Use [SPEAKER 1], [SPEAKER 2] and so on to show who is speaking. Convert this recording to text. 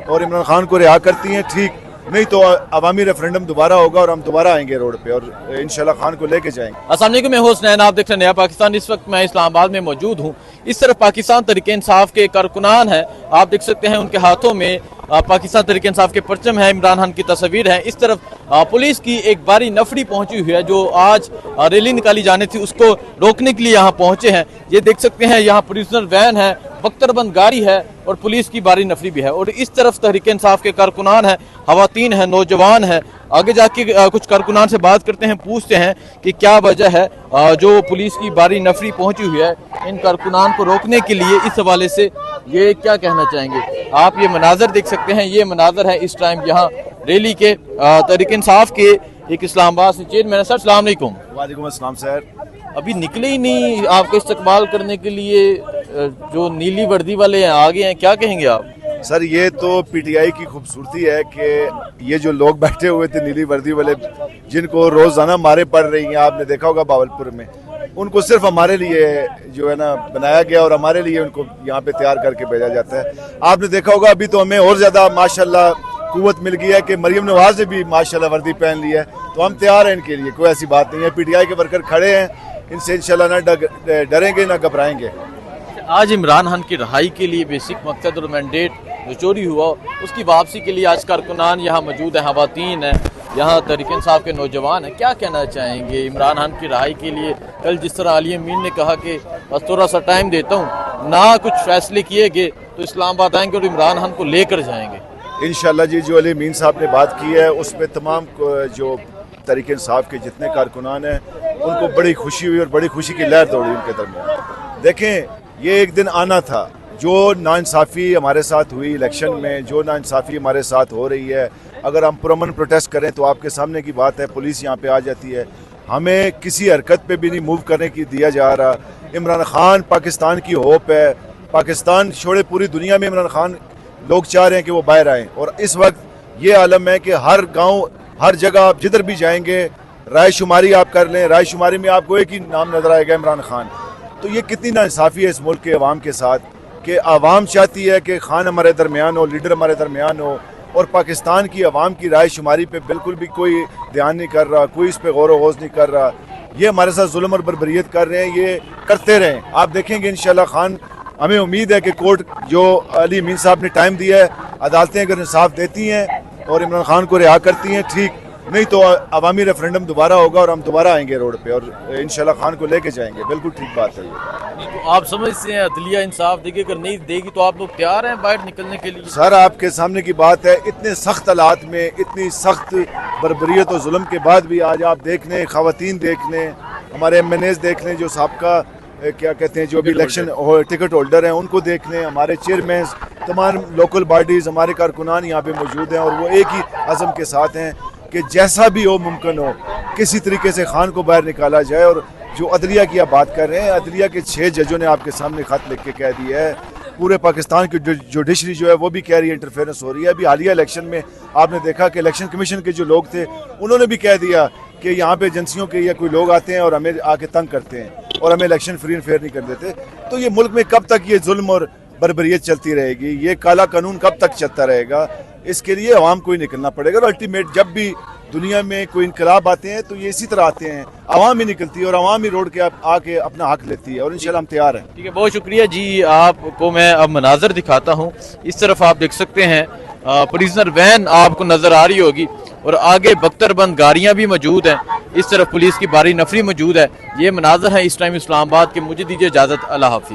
[SPEAKER 1] और इमरान खान को रिहा करती हैं, ठीक नहीं तो अवामी रेफरेंडम दोबारा होगा और हम दोबारा आएंगे रोड पे और इंशाल्लाह खान को लेके जाएंगे।
[SPEAKER 2] अस्सलाम वालेकुम, मैं हुसनैन, आप देख रहे हैं नया पाकिस्तान। इस वक्त मैं इस्लामाबाद में मौजूद हूँ। इस तरफ पाकिस्तान तहरीक इंसाफ के कारकुनान हैं, आप देख सकते हैं उनके हाथों में पाकिस्तान तहरीक इंसाफ के परचम है, इमरान खान की तस्वीर है। इस तरफ पुलिस की एक भारी नफरी पहुंची हुई है जो आज रैली निकाली जानी थी उसको रोकने के लिए यहाँ पहुंचे हैं। ये देख सकते हैं यहाँ प्रिजनर वैन है, बख्तरबंद गाड़ी है और पुलिस की भारी नफरी भी है। और इस तरफ तहरीक इंसाफ के कारकुनान है, खवातीन है, नौजवान है। आगे जाके कुछ कारकुनान से बात करते हैं, पूछते हैं कि क्या वजह है जो पुलिस की भारी नफरी पहुंची हुई है इन कारकुनान को रोकने के लिए। इस हवाले से ये क्या कहना चाहेंगे। आप ये मनाजर देख सकते हैं, ये मनाजर है इस टाइम यहाँ रैली के तहरीक इंसाफ के एक इस्लामाबाद से चेयरमैन। सर अस्सलाम वालेकुम।
[SPEAKER 1] वालेकुम अस्सलाम सर।
[SPEAKER 2] अभी निकले ही नहीं आपके इस्तकबाल करने के लिए, जो नीली वर्दी वाले हैं आगे हैं, क्या कहेंगे आप।
[SPEAKER 1] सर ये तो पीटीआई की खूबसूरती है कि ये जो लोग बैठे हुए थे नीली वर्दी वाले, जिनको रोजाना मारे पड़ रही हैं, आपने देखा होगा बावलपुर में, उनको सिर्फ हमारे लिए जो है ना बनाया गया और हमारे लिए उनको यहाँ पे तैयार करके भेजा जाता है। आपने देखा होगा अभी तो हमें और ज्यादा माशाल्लाह कुव्वत मिल गई है कि मरियम नवाज ने भी माशाल्लाह वर्दी पहन ली है, तो हम तैयार हैं इनके लिए, कोई ऐसी बात नहीं है। पीटीआई के वर्कर खड़े हैं, इनसे इंशाल्लाह ना डरेंगे ना घबराएंगे।
[SPEAKER 2] आज इमरान खान की रहाई के लिए बेसिक मकसद और मैंडेट जो चोरी हुआ उसकी वापसी के लिए आज कारकुनान यहाँ मौजूद है, खवातीन है, यहाँ तहरीक इंसाफ के नौजवान हैं। क्या कहना चाहेंगे इमरान खान की रहाई के लिए। कल जिस तरह अली अमीन ने कहा कि बस थोड़ा सा टाइम देता हूँ, ना कुछ फैसले किए गए तो इस्लामाबाद आएंगे और इमरान खान को लेकर जाएंगे
[SPEAKER 1] इंशाल्लाह जी। जो अली अमीन साहब ने बात की है उसमें तमाम जो तहरीक इंसाफ के जितने कारकुनान हैं उनको बड़ी खुशी हुई और बड़ी खुशी की लहर दौड़ी उनके दरमियान। देखें, ये एक दिन आना था, जो नाइंसाफ़ी हमारे साथ हुई इलेक्शन में, जो नाइंसाफ़ी हमारे साथ हो रही है, अगर हम पुरअमन प्रोटेस्ट करें तो आपके सामने की बात है, पुलिस यहाँ पे आ जाती है, हमें किसी हरकत पे भी नहीं मूव करने की दिया जा रहा। इमरान खान पाकिस्तान की होप है, पाकिस्तान छोड़े पूरी दुनिया में इमरान खान लोग चाह रहे हैं कि वो बाहर आएँ। और इस वक्त ये आलम है कि हर गाँव हर जगह आप जिधर भी जाएंगे राय शुमारी आप कर लें, राय शुमारी में आपको एक ही नाम नजर आएगा, इमरान खान। तो ये कितनी नाइंसाफ़ी है इस मुल्क के अवाम के साथ कि आवाम चाहती है कि खान हमारे दरमियान हो, लीडर हमारे दरमियान हो, और पाकिस्तान की आवाम की राय शुमारी पे बिल्कुल भी कोई ध्यान नहीं कर रहा, कोई इस पे गौर वगौज़ नहीं कर रहा। ये हमारे साथ जुल्म और बर्बरियत कर रहे हैं, ये करते रहें। आप देखेंगे इंशाल्लाह खान, हमें उम्मीद है कि कोर्ट जो अली अमीन साहब ने टाइम दिया है, अदालतें अगर इंसाफ देती हैं और इमरान खान को रिहा करती हैं, ठीक नहीं तो अवामी रेफरेंडम दोबारा होगा और हम दोबारा आएंगे रोड पे और इंशाल्लाह खान को लेके जाएंगे। बिल्कुल ठीक बात है ये।
[SPEAKER 2] तो आप समझते हैं अदलिया इंसाफ देगी, अगर नहीं देगी तो आप लोग तैयार हैं बाहर निकलने के लिए।
[SPEAKER 1] सर आपके सामने की बात है, इतने सख्त हालात में, इतनी सख्त बर्बरियत और जुल्म के बाद भी आज आप देख लें, खवातीन देख लें, हमारे MNAs देख लें, जो साबका क्या कहते हैं जो भी इलेक्शन टिकट होल्डर हैं उनको देख लें, हमारे चेयरमैन, तमाम लोकल बॉडीज़, हमारे कारकुनान यहाँ पे मौजूद हैं और वो एक ही अज़म के साथ हैं कि जैसा भी हो मुमकिन हो किसी तरीके से खान को बाहर निकाला जाए। और जो अदलिया की आप बात कर रहे हैं, अदलिया के 6 जजों ने आपके सामने खत लिख के कह दिया है, पूरे पाकिस्तान की जुडिशरी जो है वो भी कह रही है इंटरफेरेंस हो रही है। अभी हालिया इलेक्शन में आपने देखा कि इलेक्शन कमीशन के जो लोग थे उन्होंने भी कह दिया कि यहाँ पे एजेंसियों के या कोई लोग आते हैं और हमें आके तंग करते हैं और हमें इलेक्शन फ्री एंड फेयर नहीं कर देते। तो ये मुल्क में कब तक ये जुल्म और बर्बरियत चलती रहेगी, ये काला कानून कब तक चलता रहेगा, इसके लिए अवाम को ही निकलना पड़ेगा। और अल्टीमेट जब भी दुनिया में कोई इनकलाब आते हैं तो ये इसी तरह आते हैं, अवाम ही निकलती है और अवाम ही रोड के आके अपना हक लेती है और इंशाल्लाह हम तैयार हैं।
[SPEAKER 2] ठीक है, बहुत शुक्रिया जी। आपको मैं अब मनाजर दिखाता हूँ। इस तरफ आप देख सकते हैं प्रिजनर वैन आपको नजर आ रही होगी और आगे बख्तरबंद गाड़ियाँ भी मौजूद हैं। इस तरफ पुलिस की भारी नफरी मौजूद है। ये मनाजर है इस टाइम इस्लामाबाद के। मुझे दीजिए इजाज़त, अल्लाह हाफिज़।